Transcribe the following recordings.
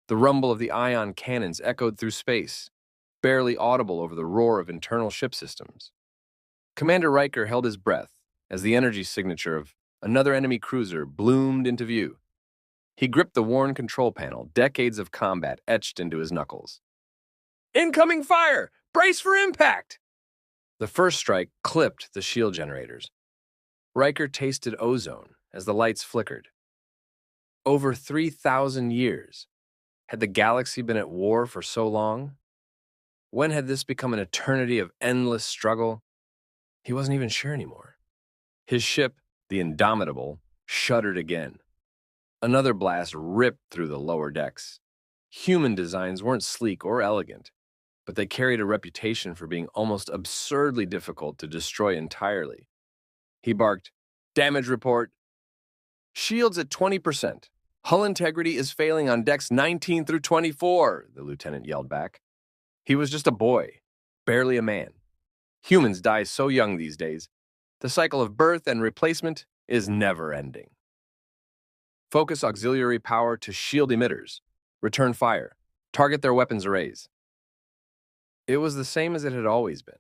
The rumble of the ion cannons echoed through space, barely audible over the roar of internal ship systems. Commander Riker held his breath as the energy signature of another enemy cruiser bloomed into view. He gripped the worn control panel, decades of combat etched into his knuckles. Incoming fire! Brace for impact! The first strike clipped the shield generators. Riker tasted ozone as the lights flickered. Over 3,000 years. Had the galaxy been at war for so long? When had this become an eternity of endless struggle? He wasn't even sure anymore. His ship, the Indomitable, shuddered again. Another blast ripped through the lower decks. Human designs weren't sleek or elegant, but they carried a reputation for being almost absurdly difficult to destroy entirely. He barked, "Damage report." "Shields at 20%. Hull integrity is failing on decks 19 through 24, the lieutenant yelled back. He was just a boy, barely a man. Humans die so young these days. The cycle of birth and replacement is never ending. Focus auxiliary power to shield emitters. Return fire. Target their weapons arrays. It was the same as it had always been.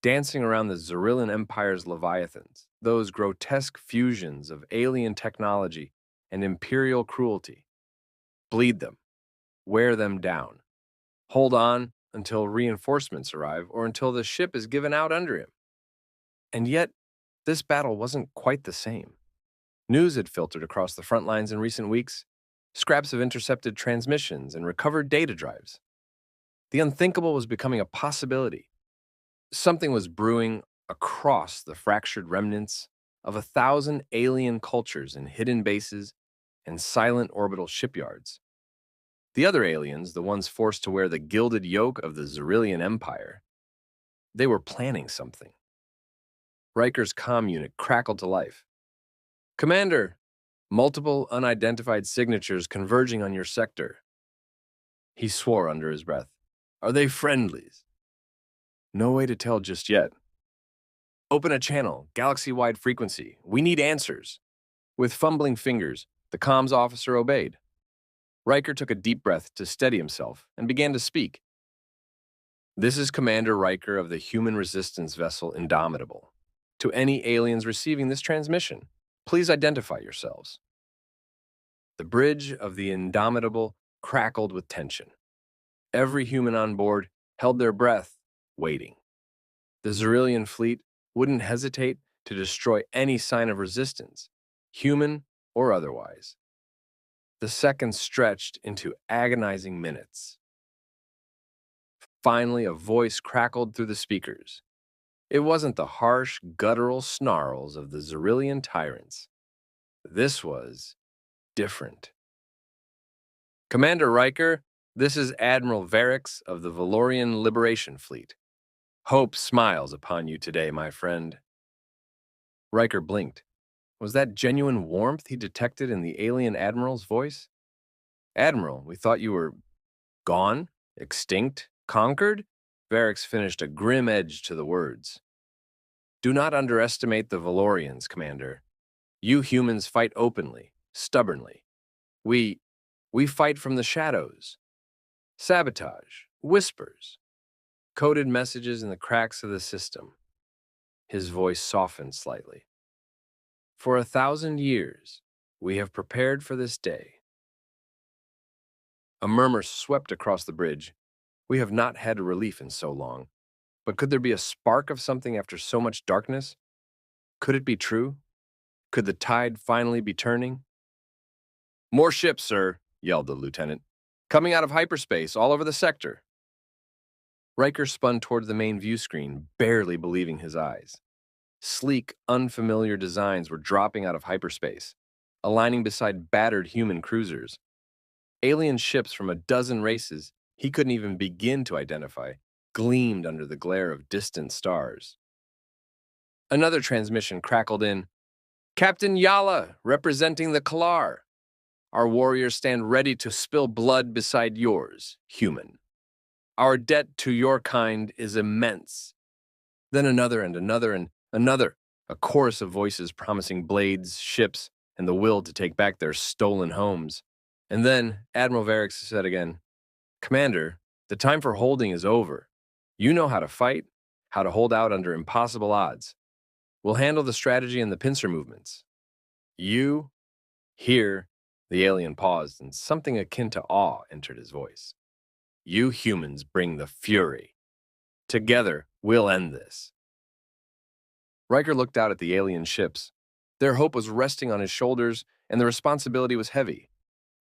Dancing around the Xerillian Empire's leviathans, those grotesque fusions of alien technology and imperial cruelty. Bleed them. Wear them down. Hold on until reinforcements arrive or until the ship is given out under him. And yet, this battle wasn't quite the same. News had filtered across the front lines in recent weeks, scraps of intercepted transmissions and recovered data drives. The unthinkable was becoming a possibility. Something was brewing across the fractured remnants of 1,000 alien cultures in hidden bases and silent orbital shipyards. The other aliens, the ones forced to wear the gilded yoke of the Xerillian Empire, they were planning something. Riker's comm unit crackled to life. "Commander, multiple unidentified signatures converging on your sector." He swore under his breath. "Are they friendlies?" "No way to tell just yet." "Open a channel, galaxy-wide frequency. We need answers." With fumbling fingers, the comms officer obeyed. Riker took a deep breath to steady himself and began to speak. "This is Commander Riker of the human resistance vessel Indomitable. To any aliens receiving this transmission, please identify yourselves." The bridge of the Indomitable crackled with tension. Every human on board held their breath, waiting. The Xerillian fleet wouldn't hesitate to destroy any sign of resistance, human or otherwise. The seconds stretched into agonizing minutes. Finally, a voice crackled through the speakers. It wasn't the harsh, guttural snarls of the Xerillian tyrants. This was different. "Commander Riker, this is Admiral Varix of the Valorian Liberation Fleet. Hope smiles upon you today, my friend." Riker blinked. Was that genuine warmth he detected in the alien admiral's voice? "Admiral, we thought you were gone, extinct, conquered?" Varix finished a grim edge to the words. "Do not underestimate the Valorians, Commander. You humans fight openly, stubbornly. We fight from the shadows. Sabotage, whispers, coded messages in the cracks of the system." His voice softened slightly. "For 1,000 years, we have prepared for this day." A murmur swept across the bridge. We have not had a relief in so long. But could there be a spark of something after so much darkness? Could it be true? Could the tide finally be turning? "More ships, sir," yelled the lieutenant. "Coming out of hyperspace all over the sector." Riker spun toward the main view screen, barely believing his eyes. Sleek, unfamiliar designs were dropping out of hyperspace, aligning beside battered human cruisers. Alien ships from a dozen races he couldn't even begin to identify gleamed under the glare of distant stars. Another transmission crackled in. "Captain Yala, representing the Kalar. Our warriors stand ready to spill blood beside yours, human. Our debt to your kind is immense." Then another and another and another, a chorus of voices promising blades, ships, and the will to take back their stolen homes. And then Admiral Varix said again, Commander, the time for holding is over. You know how to fight, how to hold out under impossible odds. We'll handle the strategy and the pincer movements. You, here, the alien paused, and something akin to awe entered his voice. You humans bring the fury. Together, we'll end this. Riker looked out at the alien ships. Their hope was resting on his shoulders, and the responsibility was heavy.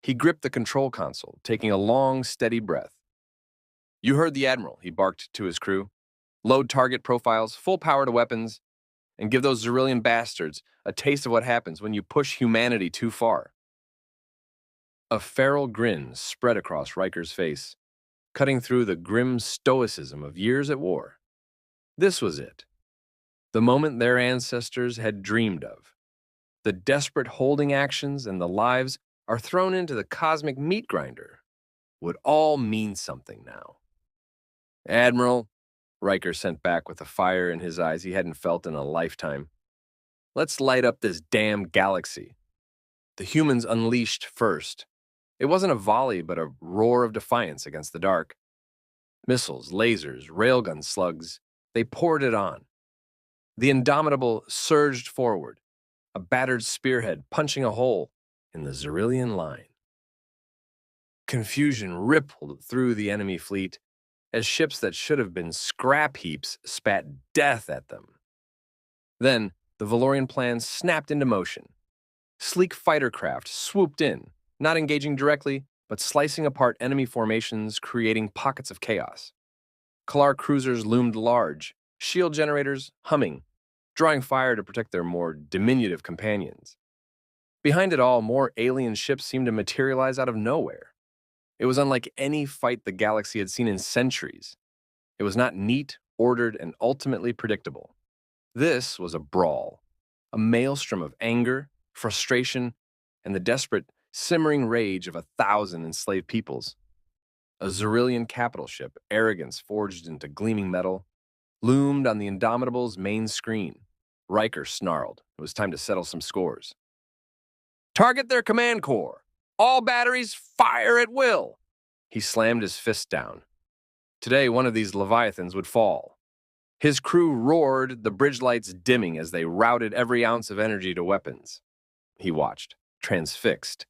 He gripped the control console, taking a long, steady breath. You heard the Admiral, he barked to his crew. Load target profiles, full power to weapons, and give those Xerillian bastards a taste of what happens when you push humanity too far. A feral grin spread across Riker's face, cutting through the grim stoicism of years at war. This was it. The moment their ancestors had dreamed of. The desperate holding actions and the lives are thrown into the cosmic meat grinder would all mean something now. Admiral, Riker sent back with a fire in his eyes he hadn't felt in a lifetime. Let's light up this damn galaxy. The humans unleashed first. It wasn't a volley, but a roar of defiance against the dark. Missiles, lasers, railgun slugs, they poured it on. The Indomitable surged forward, a battered spearhead punching a hole in the Xerillian line. Confusion rippled through the enemy fleet as ships that should have been scrap heaps spat death at them. Then, the Valorian plan snapped into motion. Sleek fighter craft swooped in, not engaging directly, but slicing apart enemy formations, creating pockets of chaos. Kalar cruisers loomed large, shield generators humming, drawing fire to protect their more diminutive companions. Behind it all, more alien ships seemed to materialize out of nowhere. It was unlike any fight the galaxy had seen in centuries. It was not neat, ordered, and ultimately predictable. This was a brawl, a maelstrom of anger, frustration, and the desperate, simmering rage of 1,000 enslaved peoples. A Xerillian capital ship, arrogance forged into gleaming metal, loomed on the Indomitable's main screen. Riker snarled. It was time to settle some scores. Target their command core! All batteries, fire at will! He slammed his fist down. Today, one of these leviathans would fall. His crew roared, the bridge lights dimming as they routed every ounce of energy to weapons. He watched, transfixed,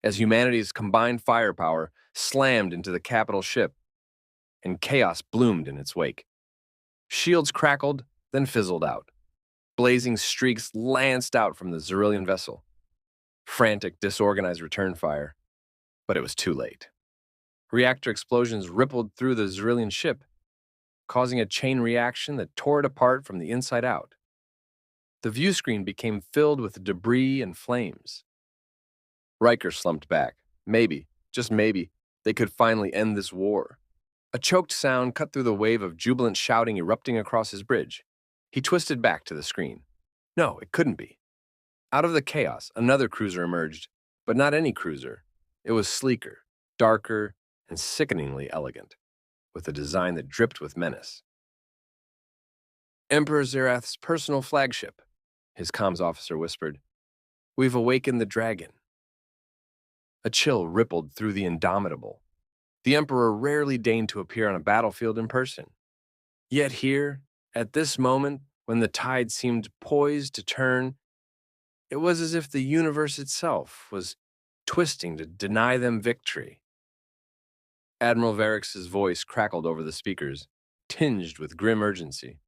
as humanity's combined firepower slammed into the capital ship, and chaos bloomed in its wake. Shields crackled, then fizzled out. Blazing streaks lanced out from the Xerillian vessel. Frantic, disorganized return fire, but it was too late. Reactor explosions rippled through the Xerillian ship, causing a chain reaction that tore it apart from the inside out. The view screen became filled with debris and flames. Riker slumped back. Maybe, just maybe, they could finally end this war. A choked sound cut through the wave of jubilant shouting erupting across his bridge. He twisted back to the screen. No, it couldn't be. Out of the chaos, another cruiser emerged, but not any cruiser. It was sleeker, darker, and sickeningly elegant, with a design that dripped with menace. Emperor Xerath's personal flagship, his comms officer whispered. We've awakened the dragon. A chill rippled through the Indomitable. The Emperor rarely deigned to appear on a battlefield in person. Yet here, at this moment, when the tide seemed poised to turn, it was as if the universe itself was twisting to deny them victory. Admiral Varix's voice crackled over the speakers, tinged with grim urgency.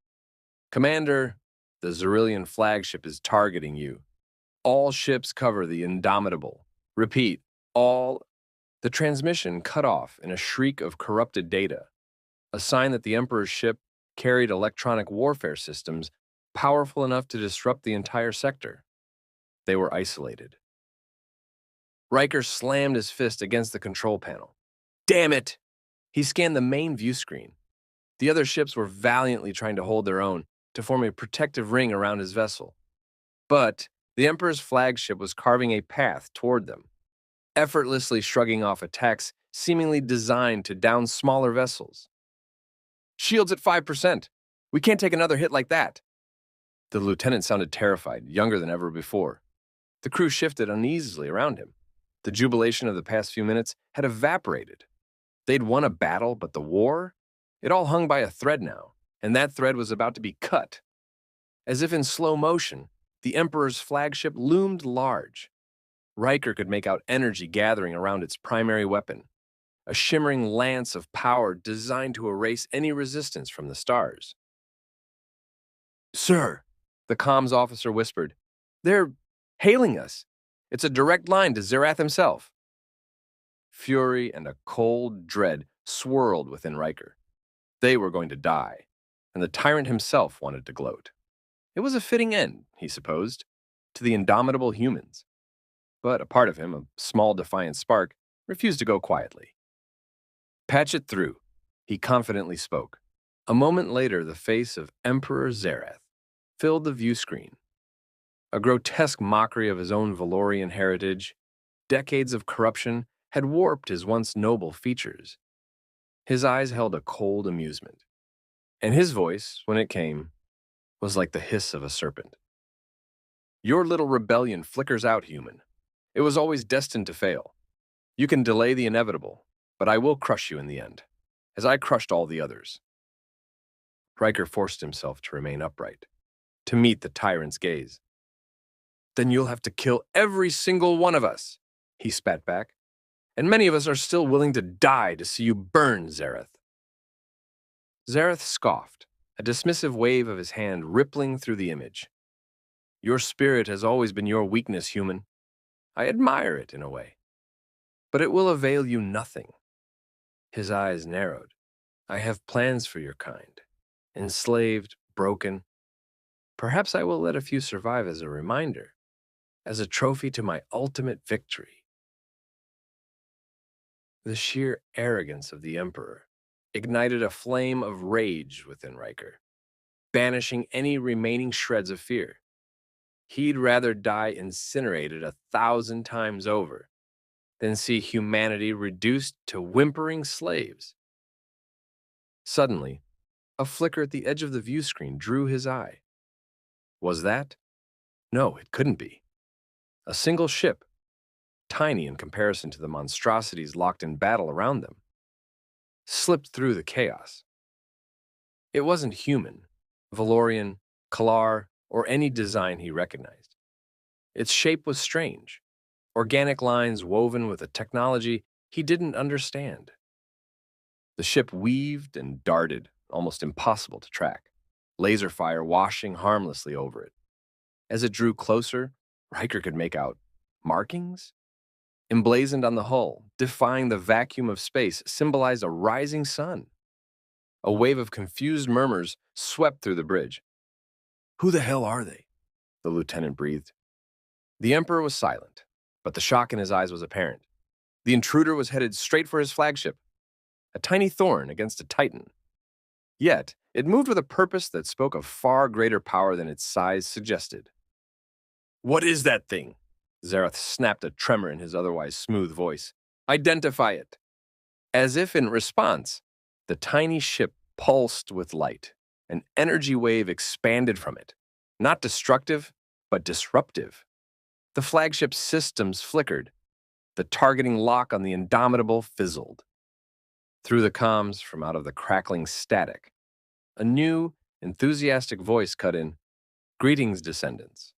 Commander, the Xerillian flagship is targeting you. All ships cover the Indomitable. Repeat, all. The transmission cut off in a shriek of corrupted data, a sign that the Emperor's ship carried electronic warfare systems powerful enough to disrupt the entire sector. They were isolated. Riker slammed his fist against the control panel. Damn it! He scanned the main view screen. The other ships were valiantly trying to hold their own, to form a protective ring around his vessel. But the Emperor's flagship was carving a path toward them, effortlessly shrugging off attacks seemingly designed to down smaller vessels. Shields at 5%. We can't take another hit like that. The lieutenant sounded terrified, younger than ever before. The crew shifted uneasily around him. The jubilation of the past few minutes had evaporated. They'd won a battle, but the war? It all hung by a thread now, and that thread was about to be cut. As if in slow motion, the Emperor's flagship loomed large. Riker could make out energy gathering around its primary weapon, a shimmering lance of power designed to erase any resistance from the stars. "Sir," the comms officer whispered, "they're hailing us. It's a direct line to Xerath himself." Fury and a cold dread swirled within Riker. They were going to die, and the tyrant himself wanted to gloat. It was a fitting end, he supposed, to the indomitable humans. But a part of him, a small defiant spark, refused to go quietly. "Patch it through," he confidently spoke. A moment later, the face of Emperor Xerath filled the view screen. A grotesque mockery of his own Valorian heritage, decades of corruption had warped his once noble features. His eyes held a cold amusement, and his voice, when it came, was like the hiss of a serpent. "Your little rebellion flickers out, human. It was always destined to fail. You can delay the inevitable, but I will crush you in the end, as I crushed all the others." Riker forced himself to remain upright, to meet the tyrant's gaze. "Then you'll have to kill every single one of us," he spat back. "And many of us are still willing to die to see you burn, Xerath." Xerath scoffed, a dismissive wave of his hand rippling through the image. "Your spirit has always been your weakness, human. I admire it in a way. But it will avail you nothing." His eyes narrowed. "I have plans for your kind. Enslaved, broken. Perhaps I will let a few survive as a reminder, as a trophy to my ultimate victory." The sheer arrogance of the Emperor ignited a flame of rage within Riker, banishing any remaining shreds of fear. He'd rather die incinerated 1,000 times over than see humanity reduced to whimpering slaves. Suddenly, a flicker at the edge of the view screen drew his eye. Was that? No, it couldn't be. A single ship, tiny in comparison to the monstrosities locked in battle around them, slipped through the chaos. It wasn't human, Valorian, Kalar, or any design he recognized. Its shape was strange, organic lines woven with a technology he didn't understand. The ship weaved and darted, almost impossible to track, laser fire washing harmlessly over it. As it drew closer, Riker could make out markings? Emblazoned on the hull, defying the vacuum of space, symbolized a rising sun. A wave of confused murmurs swept through the bridge. "Who the hell are they?" the lieutenant breathed. The Emperor was silent, but the shock in his eyes was apparent. The intruder was headed straight for his flagship, a tiny thorn against a titan. Yet, it moved with a purpose that spoke of far greater power than its size suggested. "What is that thing?" Xerath snapped, a tremor in his otherwise smooth voice. "Identify it." As if in response, the tiny ship pulsed with light. An energy wave expanded from it, not destructive, but disruptive. The flagship's systems flickered. The targeting lock on the Indomitable fizzled. Through the comms, from out of the crackling static, a new, enthusiastic voice cut in. "Greetings, descendants.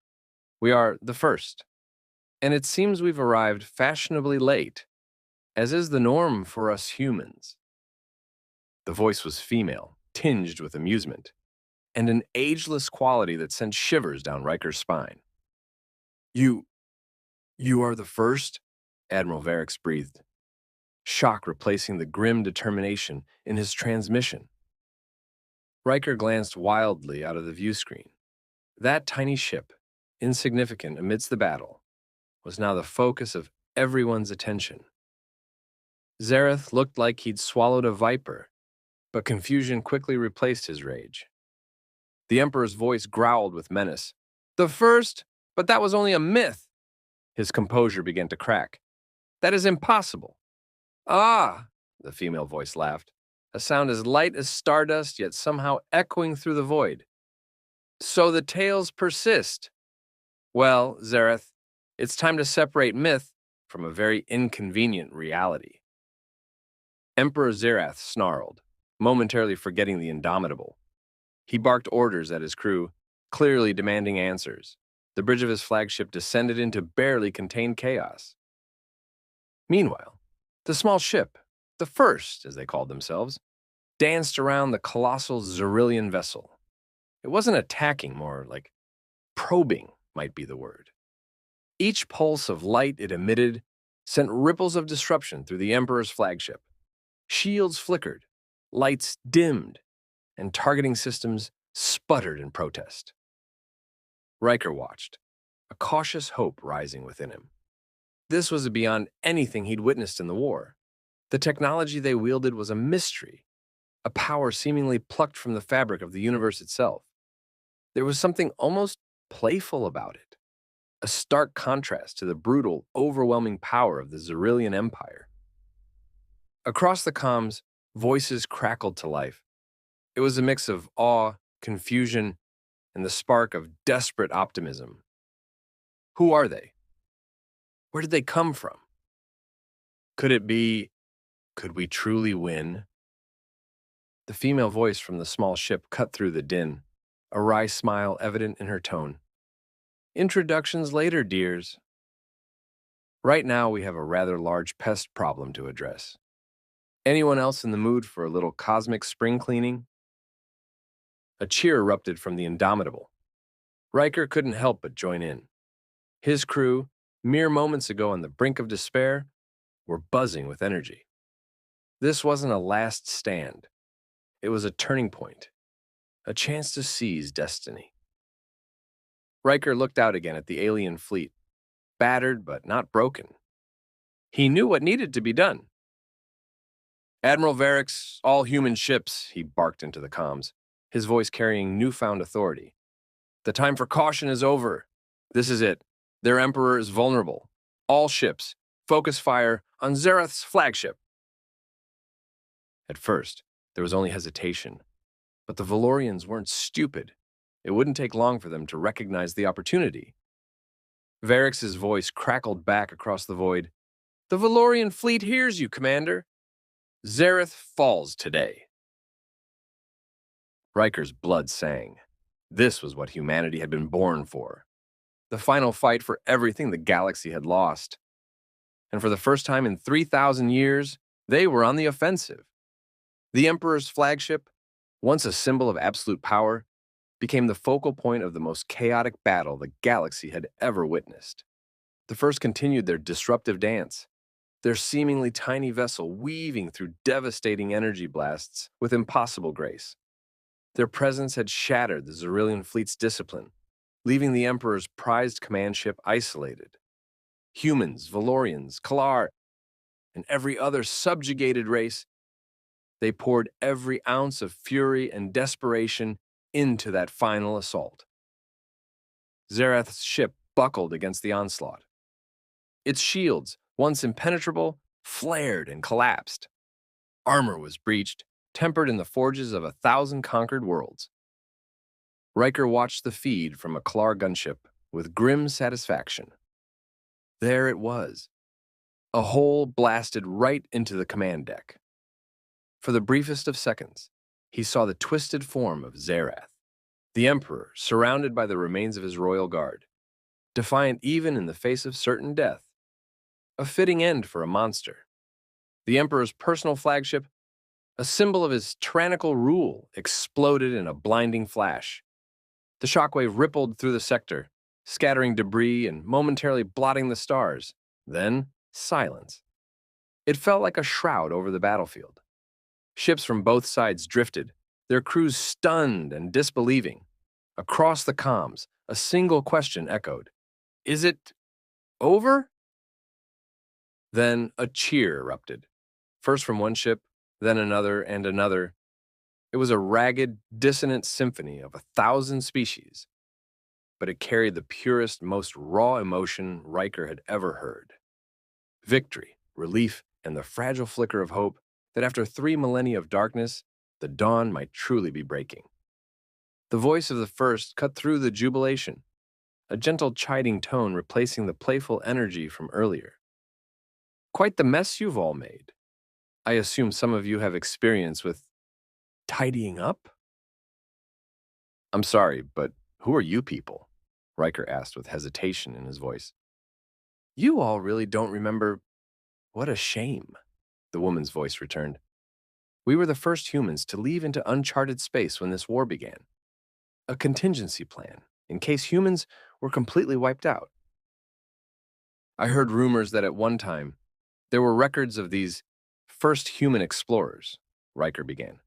We are the first, and it seems we've arrived fashionably late, as is the norm for us humans." The voice was female, tinged with amusement, and an ageless quality that sent shivers down Riker's spine. You are the first?" Admiral Varix breathed, shock replacing the grim determination in his transmission. Riker glanced wildly out of the view screen. That tiny ship, insignificant amidst the battle, was now the focus of everyone's attention. Xerath looked like he'd swallowed a viper, but confusion quickly replaced his rage. The Emperor's voice growled with menace. "The first? But that was only a myth." His composure began to crack. "That is impossible." "Ah," the female voice laughed, a sound as light as stardust, yet somehow echoing through the void. "So the tales persist. Well, Xerath, it's time to separate myth from a very inconvenient reality. Emperor Xerath snarled, momentarily forgetting the indomitable. He barked orders at his crew, clearly demanding answers. The bridge of his flagship descended into barely contained chaos. Meanwhile, the small ship, the first, as they called themselves, danced around the colossal Xerillian vessel. It wasn't attacking, more like probing might be the word. Each pulse of light it emitted sent ripples of disruption through the Emperor's flagship. Shields flickered, lights dimmed, and targeting systems sputtered in protest. Riker watched, a cautious hope rising within him. This was beyond anything he'd witnessed in the war. The technology they wielded was a mystery, a power seemingly plucked from the fabric of the universe itself. There was something almost playful about it, a stark contrast to the brutal, overwhelming power of the Xerillian Empire. Across the comms, voices crackled to life. It was a mix of awe, confusion, and the spark of desperate optimism. Who are they? Where did they come from? Could it be, could we truly win? The female voice from the small ship cut through the din, a wry smile evident in her tone. Introductions later, dears. Right now we have a rather large pest problem to address. Anyone else in the mood for a little cosmic spring cleaning? A cheer erupted from the indomitable. Riker couldn't help but join in. His crew, mere moments ago on the brink of despair, were buzzing with energy. This wasn't a last stand. It was a turning point, a chance to seize destiny. Riker looked out again at the alien fleet, battered but not broken. He knew what needed to be done. Admiral Varrick's all human ships, he barked into the comms, his voice carrying newfound authority. The time for caution is over. This is it. Their Emperor is vulnerable. All ships, focus fire on Xerath's flagship. At first, there was only hesitation. But the Valorians weren't stupid. It wouldn't take long for them to recognize the opportunity. Varrick's voice crackled back across the void. The Valorian fleet hears you, Commander. Xerath falls today. Riker's blood sang. This was what humanity had been born for. The final fight for everything the galaxy had lost. And for the first time in 3,000 years, they were on the offensive. The Emperor's flagship, once a symbol of absolute power, became the focal point of the most chaotic battle the galaxy had ever witnessed. The first continued their disruptive dance, their seemingly tiny vessel weaving through devastating energy blasts with impossible grace. Their presence had shattered the Xerillian fleet's discipline, leaving the Emperor's prized command ship isolated. Humans, Valorians, Kalar, and every other subjugated race, they poured every ounce of fury and desperation into that final assault. Xerath's ship buckled against the onslaught. Its shields, once impenetrable, flared and collapsed. Armor was breached, tempered in the forges of 1,000 conquered worlds. Riker watched the feed from a Kalar gunship with grim satisfaction. There it was, a hole blasted right into the command deck. For the briefest of seconds, he saw the twisted form of Xerath, the Emperor surrounded by the remains of his royal guard, defiant even in the face of certain death. A fitting end for a monster. The Emperor's personal flagship, a symbol of his tyrannical rule, exploded in a blinding flash. The shockwave rippled through the sector, scattering debris and momentarily blotting the stars. Then, silence. It felt like a shroud over the battlefield. Ships from both sides drifted, their crews stunned and disbelieving. Across the comms, a single question echoed. Is it over? Then a cheer erupted, first from one ship, then another and another. It was a ragged, dissonant symphony of 1,000 species, but it carried the purest, most raw emotion Riker had ever heard. Victory, relief, and the fragile flicker of hope that after 3 millennia of darkness, the dawn might truly be breaking. The voice of the first cut through the jubilation, a gentle chiding tone replacing the playful energy from earlier. Quite the mess you've all made. I assume some of you have experience with tidying up? I'm sorry, but who are you people? Riker asked with hesitation in his voice. You all really don't remember. What a shame, the woman's voice returned. We were the first humans to leave into uncharted space when this war began. A contingency plan, in case humans were completely wiped out. I heard rumors that at one time, there were records of these first human explorers, Riker began.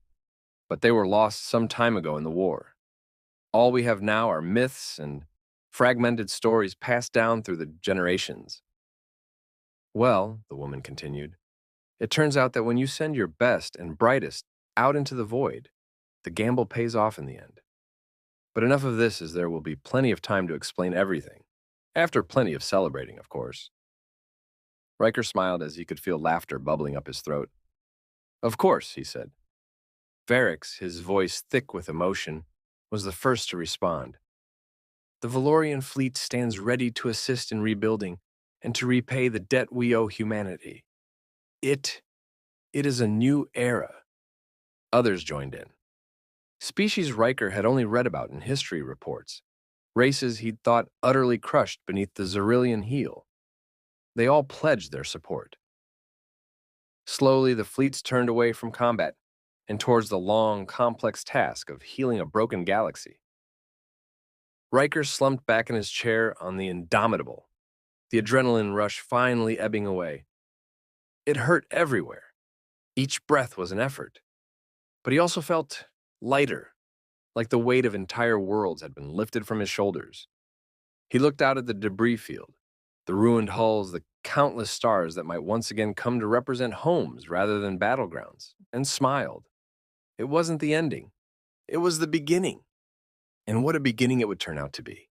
But they were lost some time ago in the war. All we have now are myths and fragmented stories passed down through the generations. Well, the woman continued, it turns out that when you send your best and brightest out into the void, the gamble pays off in the end. But enough of this, as there will be plenty of time to explain everything. After plenty of celebrating, of course. Riker smiled as he could feel laughter bubbling up his throat. Of course, he said. Varix, his voice thick with emotion, was the first to respond. The Valorian fleet stands ready to assist in rebuilding and to repay the debt we owe humanity. It is a new era. Others joined in. Species Riker had only read about in history reports, races he'd thought utterly crushed beneath the Xerillian heel. They all pledged their support. Slowly, the fleets turned away from combat and towards the long, complex task of healing a broken galaxy. Riker slumped back in his chair on the Indomitable, the adrenaline rush finally ebbing away. It hurt everywhere. Each breath was an effort. But he also felt lighter, like the weight of entire worlds had been lifted from his shoulders. He looked out at the debris field, the ruined hulls, the countless stars that might once again come to represent homes rather than battlegrounds, and smiled. It wasn't the ending. It was the beginning. And what a beginning it would turn out to be.